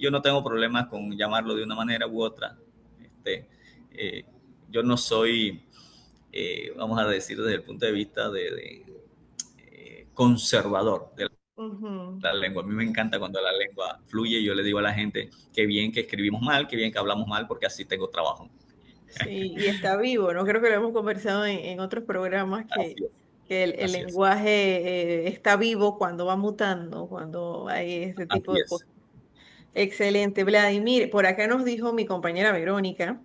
yo no tengo problemas con llamarlo de una manera u otra. Este, eh, yo no soy, vamos a decir, desde el punto de vista conservador de Ujú. la lengua. A mí me encanta cuando la lengua fluye. Yo le digo a la gente que bien que escribimos mal, que bien que hablamos mal, porque así tengo trabajo. Sí, y está vivo, ¿no? Creo que lo hemos conversado en otros programas Así es, que el así es, lenguaje está vivo cuando va mutando, cuando hay este tipo así de es. cosas. Excelente, Vladimir. Por acá nos dijo mi compañera Verónica,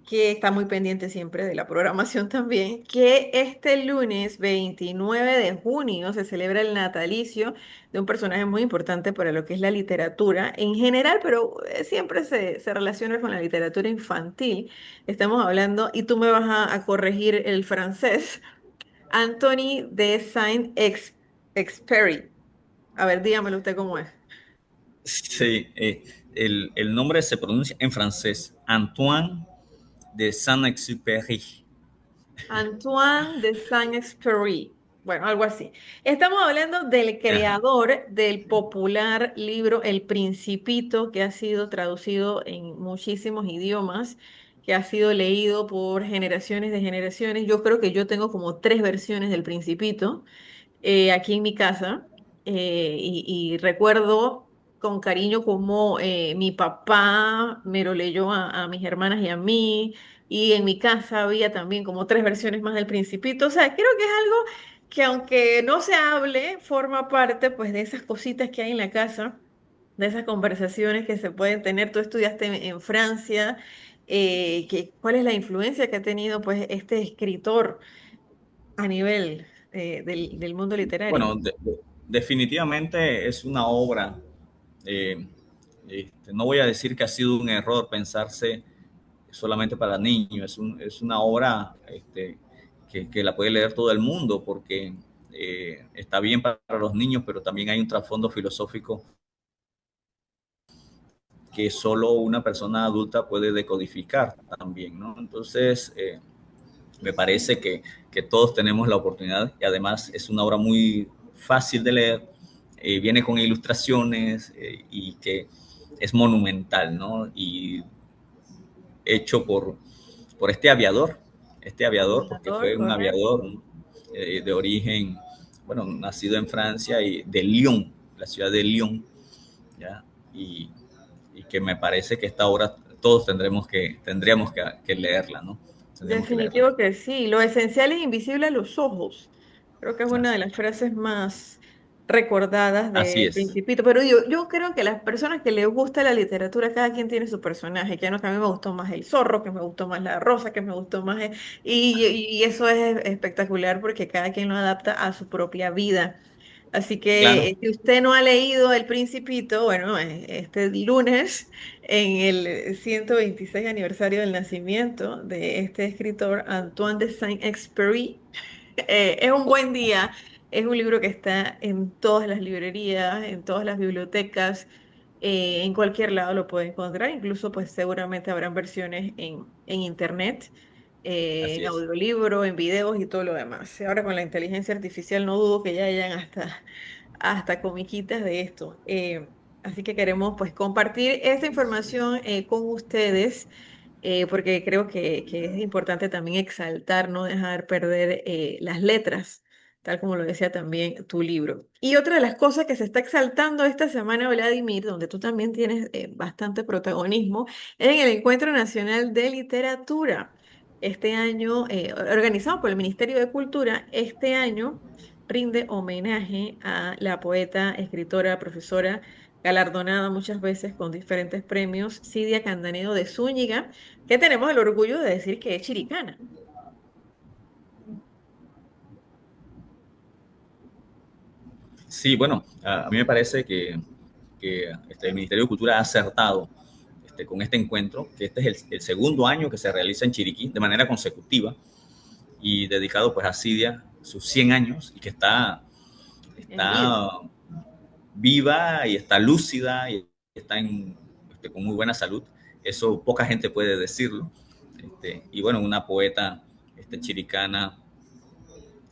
que está muy pendiente siempre de la programación también, que este lunes 29 de junio se celebra el natalicio de un personaje muy importante para lo que es la literatura en general, pero siempre se relaciona con la literatura infantil. Estamos hablando, y tú me vas a corregir el francés, Anthony de Saint-Exupéry. A ver, dígamelo usted cómo es. Sí, el nombre se pronuncia en francés, Antoine de Saint-Exupéry. Antoine de Saint-Exupéry. Bueno, algo así. Estamos hablando del Ajá, creador del popular libro El Principito, que ha sido traducido en muchísimos idiomas, que ha sido leído por generaciones de generaciones. Yo creo que yo tengo como tres versiones del Principito aquí en mi casa y recuerdo con cariño cómo mi papá me lo leyó a mis hermanas y a mí, y en mi casa había también como tres versiones más del Principito. O sea, creo que es algo que aunque no se hable, forma parte pues de esas cositas que hay en la casa, de esas conversaciones que se pueden tener. Tú estudiaste en Francia, ¿cuál es la influencia que ha tenido pues este escritor a nivel del mundo literario? bueno, definitivamente es una obra. eh, no voy a decir que ha sido un error pensarse solamente para niños, es una obra que la puede leer todo el mundo porque está bien para los niños, pero también hay un trasfondo filosófico que solo una persona adulta puede decodificar también, ¿no? Entonces, me parece que todos tenemos la oportunidad y además es una obra muy fácil de leer, viene con ilustraciones y que es monumental, ¿no? Y hecho por este aviador, porque Aviador, fue un correcto. aviador de origen, bueno, nacido en Francia y de Lyon, la ciudad de Lyon, ¿ya? Y que me parece que esta obra todos tendríamos que leerla, ¿no? Tendríamos que leerla. Definitivo que sí. Lo esencial es invisible a los ojos. Creo que es una de Así, las frases más recordadas así del es, Principito. Pero yo creo que las personas que les gusta la literatura, cada quien tiene su personaje. Ya no, que a mí me gustó más el zorro, que me gustó más la rosa, que me gustó más... y eso es espectacular porque cada quien lo adapta a su propia vida. Así que Claro, si usted no ha leído El Principito, bueno, este lunes, en el 126 aniversario del nacimiento de este escritor Antoine de Saint-Exupéry, es un buen día. Es un libro que está en todas las librerías, en todas las bibliotecas, en cualquier lado lo puede encontrar. Incluso, pues seguramente habrán versiones en internet, así en es. audiolibro, en videos y todo lo demás. Ahora con la inteligencia artificial no dudo que ya hayan hasta comiquitas de esto. Así que queremos pues compartir esta información con ustedes, porque creo que es importante también exaltar, no dejar perder las letras, tal como lo decía también tu libro. Y otra de las cosas que se está exaltando esta semana, Vladimir, donde tú también tienes bastante protagonismo, es en el Encuentro Nacional de Literatura. Este año, organizado por el Ministerio de Cultura, este año rinde homenaje a la poeta, escritora, profesora, galardonada muchas veces con diferentes premios, Cidia Candanedo de Zúñiga, que tenemos el orgullo de decir que es chiricana. Sí, bueno, a mí me parece que el Ministerio de Cultura ha acertado con este encuentro, que este es el segundo año que se realiza en Chiriquí de manera consecutiva y dedicado pues a Cidia, sus 100 años, y que En vida. está viva y está lúcida y está con muy buena salud. Eso poca gente puede decirlo. Y bueno, una poeta chiricana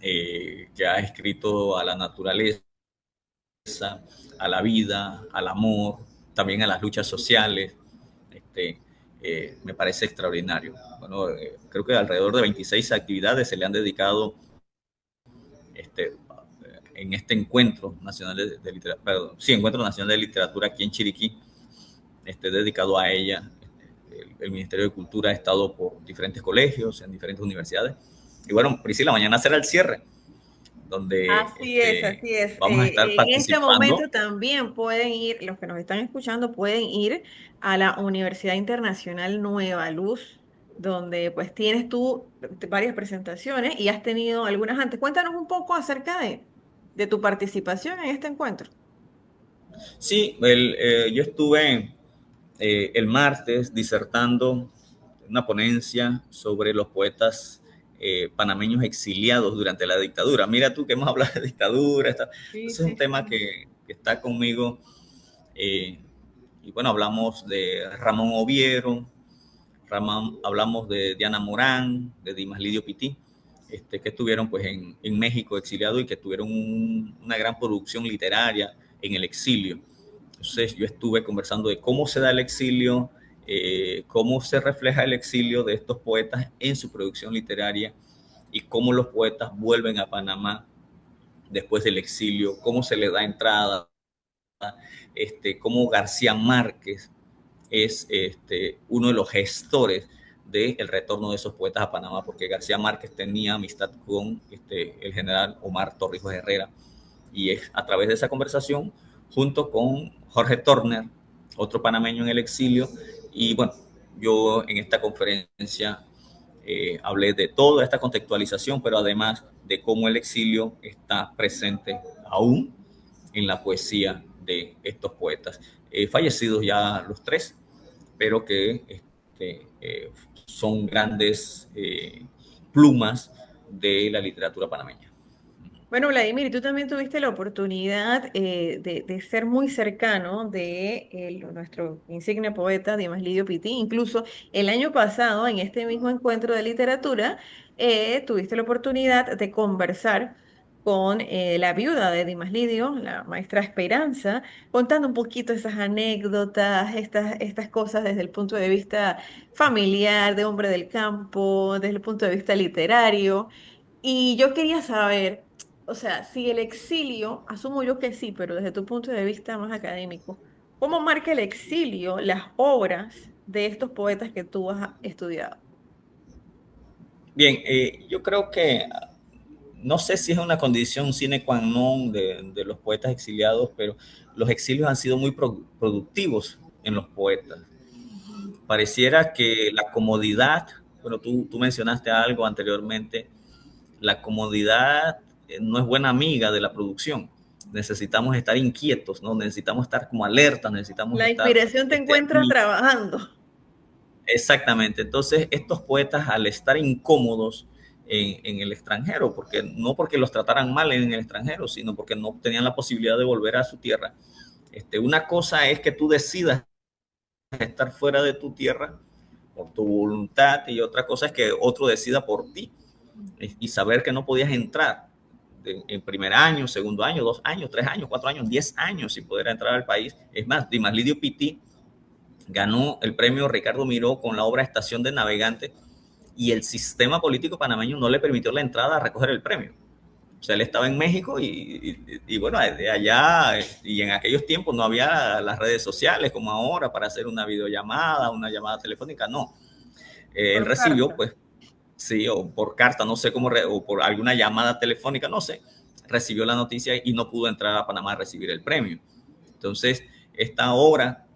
que ha escrito a la naturaleza, a la vida, al amor, también a las luchas sociales. Este, Me parece extraordinario. Bueno, creo que alrededor de 26 actividades se le han dedicado este, en este encuentro nacional de literatura, perdón, sí, encuentro nacional de literatura aquí en Chiriquí, dedicado a ella. El Ministerio de Cultura ha estado por diferentes colegios, en diferentes universidades. Y bueno, Priscila, mañana será el cierre, donde Así es, así es. vamos a estar En este momento participando. también pueden ir, los que nos están escuchando pueden ir a la Universidad Internacional Nueva Luz, donde pues tienes tú varias presentaciones y has tenido algunas antes. Cuéntanos un poco acerca de tu participación en este encuentro. Sí, yo estuve el martes disertando una ponencia sobre los poetas panameños exiliados durante la dictadura. Mira tú que hemos hablado de dictadura, Sí, ese es sí, un tema sí. que está conmigo. eh, y bueno, hablamos de Ramón Oviero, hablamos de Diana Morán, de Dimas Lidio Pití, que estuvieron pues en México exiliados y que tuvieron una gran producción literaria en el exilio. Entonces yo estuve conversando de cómo se da el exilio, cómo se refleja el exilio de estos poetas en su producción literaria y cómo los poetas vuelven a Panamá después del exilio, cómo se les da entrada, cómo García Márquez es uno de los gestores del retorno de esos poetas a Panamá, porque García Márquez tenía amistad con el general Omar Torrijos Herrera, y es a través de esa conversación, junto con Jorge Torner, otro panameño en el exilio, y bueno, yo en esta conferencia hablé de toda esta contextualización, pero además de cómo el exilio está presente aún en la poesía de estos poetas, fallecidos ya los tres, pero que son grandes plumas de la literatura panameña. Bueno, Vladimir, tú también tuviste la oportunidad de ser muy cercano de nuestro insigne poeta Dimas Lidio Pití. Incluso el año pasado, en este mismo encuentro de literatura, tuviste la oportunidad de conversar con la viuda de Dimas Lidio, la maestra Esperanza, contando un poquito esas anécdotas, estas cosas desde el punto de vista familiar, de hombre del campo, desde el punto de vista literario. Y yo quería saber, o sea, si el exilio, asumo yo que sí, pero desde tu punto de vista más académico, ¿cómo marca el exilio las obras de estos poetas que tú has estudiado? Bien, yo creo que no sé si es una condición sine qua non de los poetas exiliados, pero los exilios han sido muy productivos en los poetas. Pareciera que la comodidad, bueno, tú mencionaste algo anteriormente, la comodidad no es buena amiga de la producción. necesitamos estar inquietos, ¿no? Necesitamos estar como alertas, necesitamos La estar inspiración te encuentra trabajando. exactamente. Entonces, estos poetas, al estar incómodos en el extranjero, porque no porque los trataran mal en el extranjero, sino porque no tenían la posibilidad de volver a su tierra. Una cosa es que tú decidas estar fuera de tu tierra por tu voluntad y otra cosa es que otro decida por ti y saber que no podías entrar en primer año, segundo año, 2 años, 3 años, 4 años, 10 años sin poder entrar al país. Es más, Dimas Lidio Pitti ganó el premio Ricardo Miró con la obra Estación de Navegante y el sistema político panameño no le permitió la entrada a recoger el premio. O sea, él estaba en México y bueno, de allá y en aquellos tiempos no había las redes sociales como ahora para hacer una videollamada, una llamada telefónica, no. Él Por recibió, carta. pues, sí, o por carta, no sé cómo, o por alguna llamada telefónica, no sé, recibió la noticia y no pudo entrar a Panamá a recibir el premio. Entonces, esta obra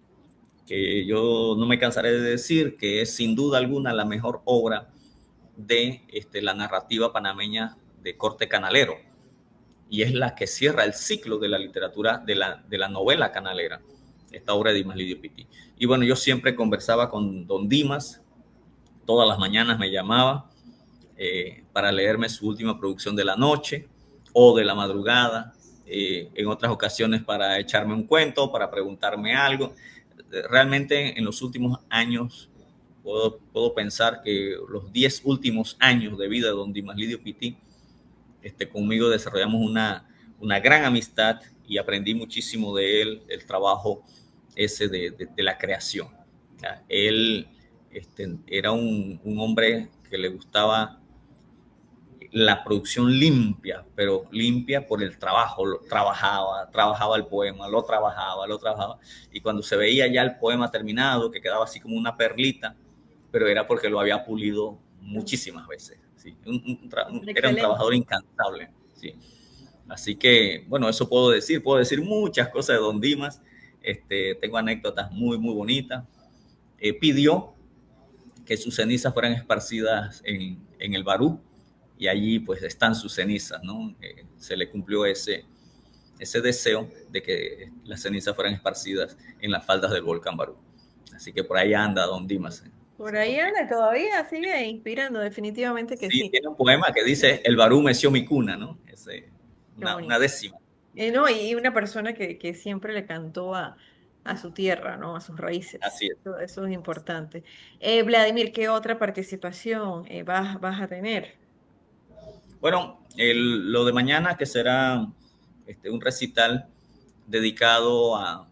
que yo no me cansaré de decir que es sin duda alguna la mejor obra de la narrativa panameña de corte canalero y es la que cierra el ciclo de la literatura de la novela canalera, esta obra de Dimas Lidio Pitti. Y bueno, yo siempre conversaba con don Dimas, todas las mañanas me llamaba para leerme su última producción de la noche o de la madrugada, en otras ocasiones para echarme un cuento, para preguntarme algo. Realmente en los últimos años puedo pensar que los 10 últimos años de vida de don Dimas Lidio Pitti, conmigo desarrollamos una gran amistad y aprendí muchísimo de él, el trabajo ese de la creación. Él era un hombre que le gustaba la producción limpia, pero limpia por el trabajo, trabajaba el poema, lo trabajaba, y cuando se veía ya el poema terminado, que quedaba así como una perlita, pero era porque lo había pulido muchísimas veces. ¿Sí? Era un Excelente. trabajador incansable. ¿Sí? Así que, bueno, eso puedo decir muchas cosas de Don Dimas, tengo anécdotas muy, muy bonitas. Pidió que sus cenizas fueran esparcidas en el Barú y allí pues están sus cenizas, ¿no? Se le cumplió ese deseo de que las cenizas fueran esparcidas en las faldas del volcán Barú. Así que por ahí anda Don Dimas. Por ahí anda, todavía sigue inspirando, definitivamente que Sí, sí. tiene un poema que dice, el Barú meció mi cuna, ¿no? Qué Una bonito. décima. No, y una persona que siempre le cantó a su tierra, ¿no? A sus raíces. Así es. Eso es importante. Vladimir, ¿qué otra participación vas a tener? Bueno, lo de mañana que será un recital dedicado a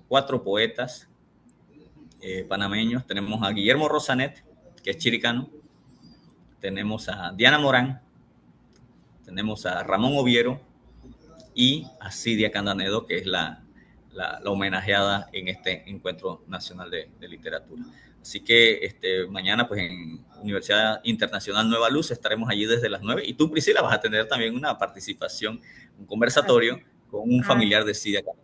4 poetas panameños. Tenemos a Guillermo Rosanet, que es chiricano. Tenemos a Diana Morán. Tenemos a Ramón Oviero y a Cidia Candanedo, que es la homenajeada en este Encuentro Nacional de Literatura. Así que mañana, pues en Universidad Internacional Nueva Luz, estaremos allí desde las 9. Y tú, Priscila, vas a tener también una participación, un conversatorio con un Ah, familiar de Cidia Candanedo.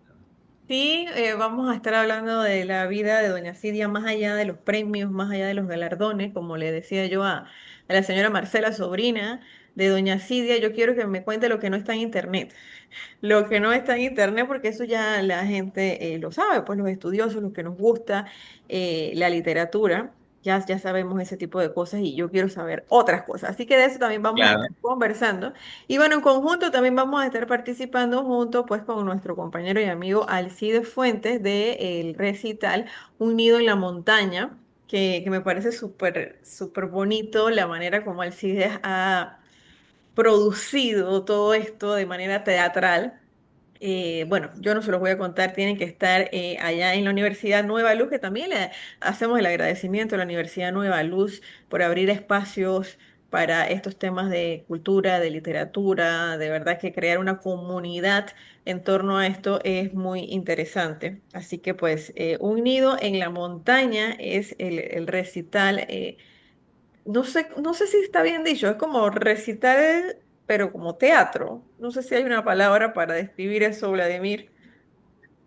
sí, vamos a estar hablando de la vida de Doña Cidia, más allá de los premios, más allá de los galardones, como le decía yo a la señora Marcela, sobrina de Doña Cidia, yo quiero que me cuente lo que no está en internet. Lo que no está en internet, porque eso ya la gente lo sabe, pues los estudiosos, los que nos gusta la literatura, ya sabemos ese tipo de cosas y yo quiero saber otras cosas. Así que de eso también vamos a Claro, estar conversando. Y bueno, en conjunto también vamos a estar participando junto pues con nuestro compañero y amigo Alcides Fuentes del recital Un nido en la montaña, que me parece súper, súper bonito la manera como Alcides ha producido todo esto de manera teatral. Bueno, yo no se los voy a contar, tienen que estar allá en la Universidad Nueva Luz, que también le hacemos el agradecimiento a la Universidad Nueva Luz por abrir espacios para estos temas de cultura, de literatura, de verdad que crear una comunidad en torno a esto es muy interesante. Así que pues Un nido en la montaña es el recital. No sé si está bien dicho, es como recital, pero como teatro. No sé si hay una palabra para describir eso, Vladimir.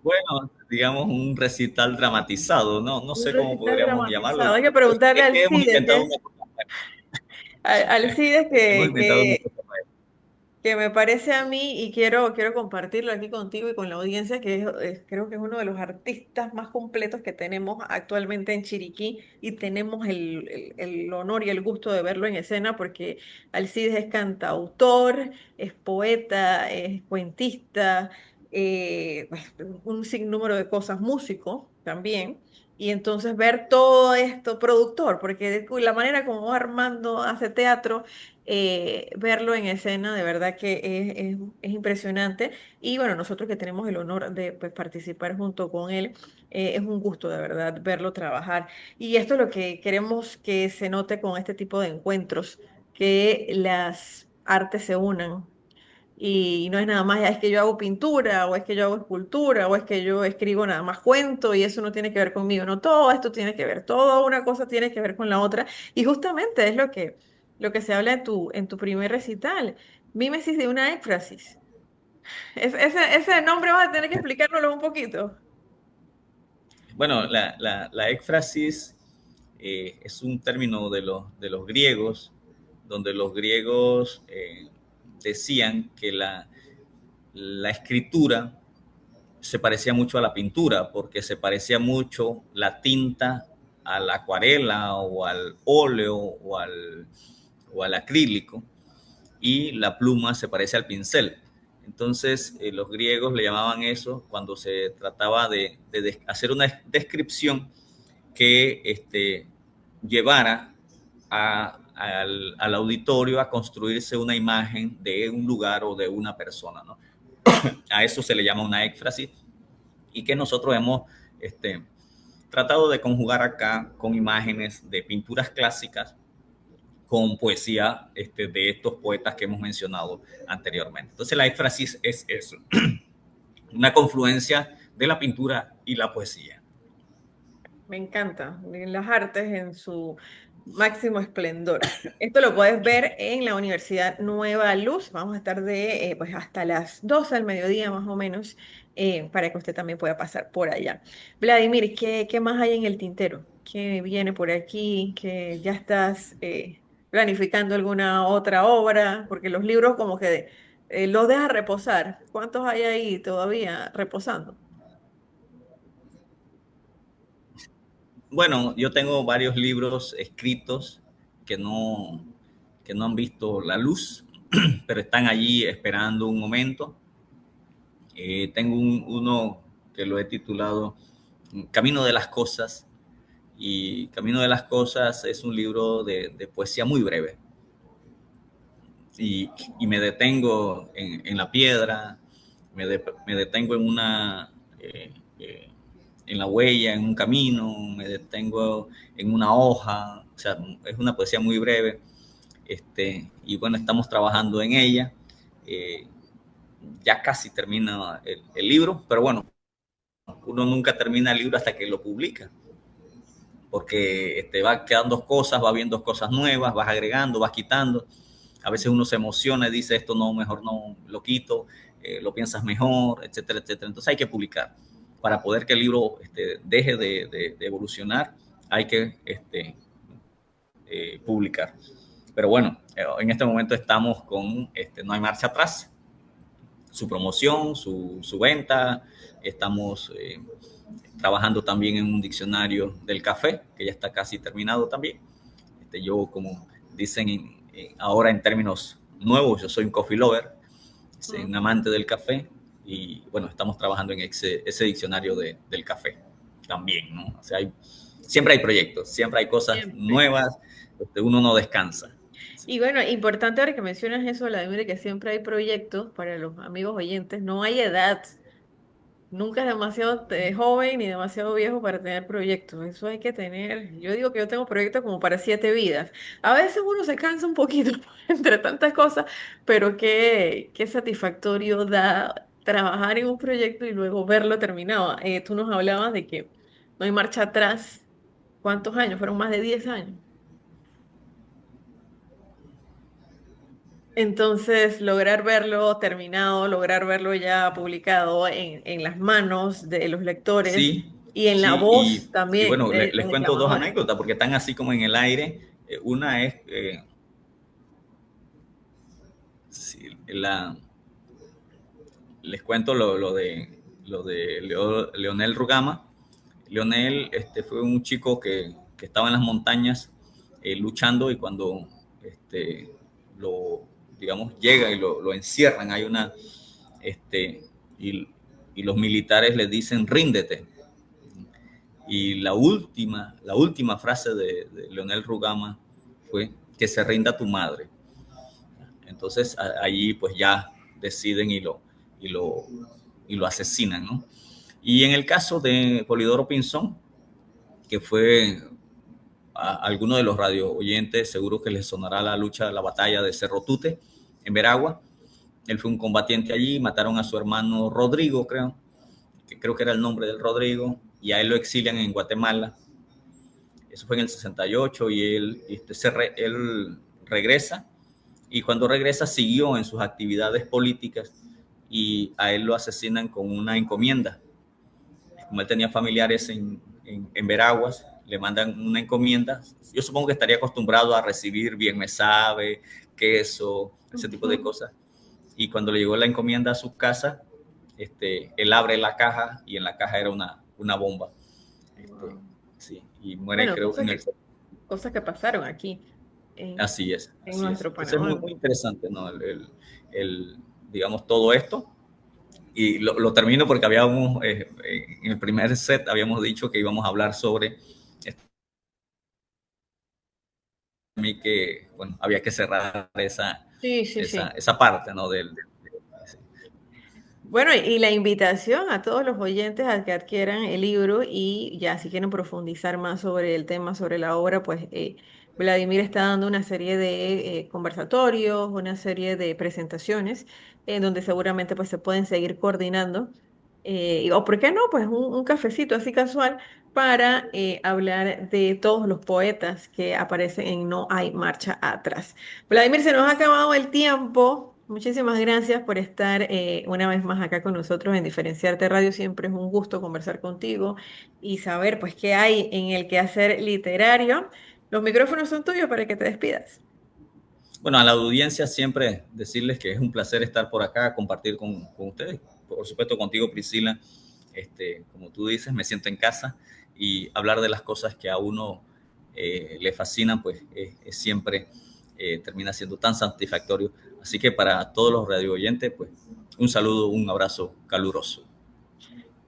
bueno, digamos un recital dramatizado, ¿no? No Un sé cómo recital podríamos llamarlo. dramatizado. Hay que preguntarle Es a que hemos Alcides, inventado una cosa, Alcides hemos inventado una cosa. que me parece a mí, y quiero compartirlo aquí contigo y con la audiencia, que creo que es uno de los artistas más completos que tenemos actualmente en Chiriquí, y tenemos el honor y el gusto de verlo en escena, porque Alcides es cantautor, es poeta, es cuentista, pues, un sinnúmero de cosas, músico también. Y entonces ver todo esto, productor, porque la manera como va Armando hace teatro, verlo en escena, de verdad que es impresionante. Y bueno, nosotros que tenemos el honor de, pues, participar junto con él, es un gusto de verdad verlo trabajar. Y esto es lo que queremos que se note con este tipo de encuentros, que las artes se unan. Y no es nada más, "Ya es que yo hago pintura, o es que yo hago escultura, o es que yo escribo nada más cuento y eso no tiene que ver conmigo". No, todo esto tiene que ver, toda una cosa tiene que ver con la otra. Y justamente es lo que se habla en tu primer recital, mímesis de una éfrasis. Ese nombre vas a tener que explicárnoslo un poquito. Bueno, la éfrasis es un término de los griegos, donde los griegos decían que la escritura se parecía mucho a la pintura, porque se parecía mucho la tinta a la acuarela o al óleo o al acrílico, y la pluma se parece al pincel. Entonces, los griegos le llamaban eso cuando se trataba de hacer una descripción que llevara al auditorio a construirse una imagen de un lugar o de una persona, ¿no? A eso se le llama una éfrasis, y que nosotros hemos tratado de conjugar acá con imágenes de pinturas clásicas, con poesía de estos poetas que hemos mencionado anteriormente. Entonces la éfrasis es eso, una confluencia de la pintura y la poesía. Me encanta, las artes en su máximo esplendor. Esto lo puedes ver en la Universidad Nueva Luz. Vamos a estar de pues hasta las 12 del mediodía más o menos, para que usted también pueda pasar por allá. Vladimir, ¿qué más hay en el tintero? ¿Qué viene por aquí? ¿Que ya estás planificando alguna otra obra? Porque los libros como que los dejas reposar. ¿Cuántos hay ahí todavía reposando? Bueno, yo tengo varios libros escritos que no, que no han visto la luz, pero están allí esperando un momento. Tengo uno que lo he titulado Camino de las Cosas, y Camino de las Cosas es un libro de poesía muy breve, y, y me detengo en la piedra, me detengo en en la huella, en un camino, me detengo en una hoja, o sea, es una poesía muy breve, y bueno, estamos trabajando en ella. eh, ya casi termina el libro, pero bueno, uno nunca termina el libro hasta que lo publica, porque va quedando cosas, va viendo cosas nuevas, vas agregando, vas quitando. A veces uno se emociona y dice, esto no, mejor no, lo quito, lo piensas mejor, etcétera, etcétera. Entonces hay que publicar. Para poder que el libro deje de evolucionar, hay que publicar. Pero bueno, en este momento estamos con No hay marcha atrás, su promoción, su venta. Estamos trabajando también en un diccionario del café, que ya está casi terminado también. Yo, como dicen ahora en términos nuevos, yo soy un coffee lover, soy un amante del café, y bueno, estamos trabajando en ese diccionario del café también, ¿no? O sea, siempre hay proyectos, siempre hay cosas Siempre. nuevas, uno no descansa. Sí. Y bueno, importante ahora que mencionas eso, Vladimir, que siempre hay proyectos para los amigos oyentes, no hay edad, nunca es demasiado joven ni demasiado viejo para tener proyectos, eso hay que tener, yo digo que yo tengo proyectos como para 7 vidas, a veces uno se cansa un poquito entre tantas cosas, pero qué satisfactorio da trabajar en un proyecto y luego verlo terminado. Tú nos hablabas de que no hay marcha atrás, ¿cuántos años? Fueron más de 10 años. Entonces, lograr verlo terminado, lograr verlo ya publicado en las manos de los lectores Sí, y en la sí, voz y también bueno, de les los cuento dos declamadores. anécdotas porque están así como en el aire. Una es, sí, les cuento lo de Leonel Rugama. Leonel fue un chico que estaba en las montañas luchando y cuando este, lo, digamos, llega y lo encierran, hay una, este, y, y los militares le dicen, ríndete. Y la última frase de Leonel Rugama fue que se rinda tu madre. Entonces allí pues ya deciden y lo, y lo asesinan, ¿no? Y en el caso de Polidoro Pinzón, que fue a alguno de los radio oyentes, seguro que les sonará la lucha, la batalla de Cerro Tute en Veragua. Él fue un combatiente allí, mataron a su hermano Rodrigo, que creo que era el nombre del Rodrigo, y a él lo exilian en Guatemala. Eso fue en el 68 y él regresa y cuando regresa siguió en sus actividades políticas y a él lo asesinan con una encomienda. Como él tenía familiares en Veraguas, le mandan una encomienda. Yo supongo que estaría acostumbrado a recibir bien me sabe, queso, ese tipo de Ujú. cosas. Y cuando le llegó la encomienda a su casa, él abre la caja y en la caja era una bomba. Este, Wow. sí, y muere Bueno, creo en el... cosas que pasaron aquí Así es, en así es. nuestro Entonces es muy, Panamá. muy interesante, ¿no? Digamos, todo esto. Y lo termino porque habíamos, en el primer set habíamos dicho que íbamos a hablar sobre mí que, bueno, había que cerrar Sí, sí, sí. esa parte, ¿no? Bueno, y la invitación a todos los oyentes a que adquieran el libro y ya si quieren profundizar más sobre el tema, sobre la obra, pues Vladimir está dando una serie de conversatorios, una serie de presentaciones en donde seguramente pues se pueden seguir coordinando. O por qué no, pues un cafecito así casual para hablar de todos los poetas que aparecen en No hay marcha atrás. Vladimir, se nos ha acabado el tiempo. Muchísimas gracias por estar una vez más acá con nosotros en Diferenciarte Radio. Siempre es un gusto conversar contigo y saber pues qué hay en el quehacer literario. Los micrófonos son tuyos para que te despidas. Bueno, a la audiencia siempre decirles que es un placer estar por acá, compartir con ustedes, por supuesto contigo, Priscila. Como tú dices, me siento en casa y hablar de las cosas que a uno le fascinan, pues siempre termina siendo tan satisfactorio. Así que para todos los radio oyentes, pues un saludo, un abrazo caluroso.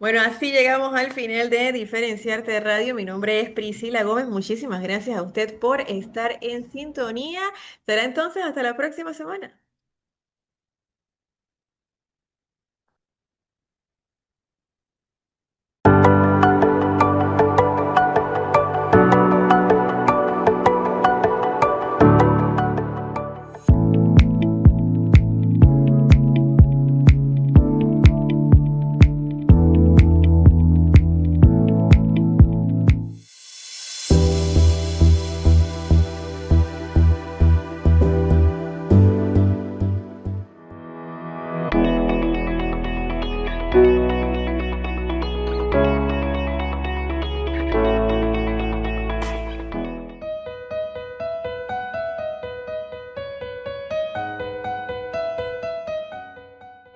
Bueno, así llegamos al final de Diferenciarte Radio. Mi nombre es Priscila Gómez. Muchísimas gracias a usted por estar en sintonía. Será entonces hasta la próxima semana.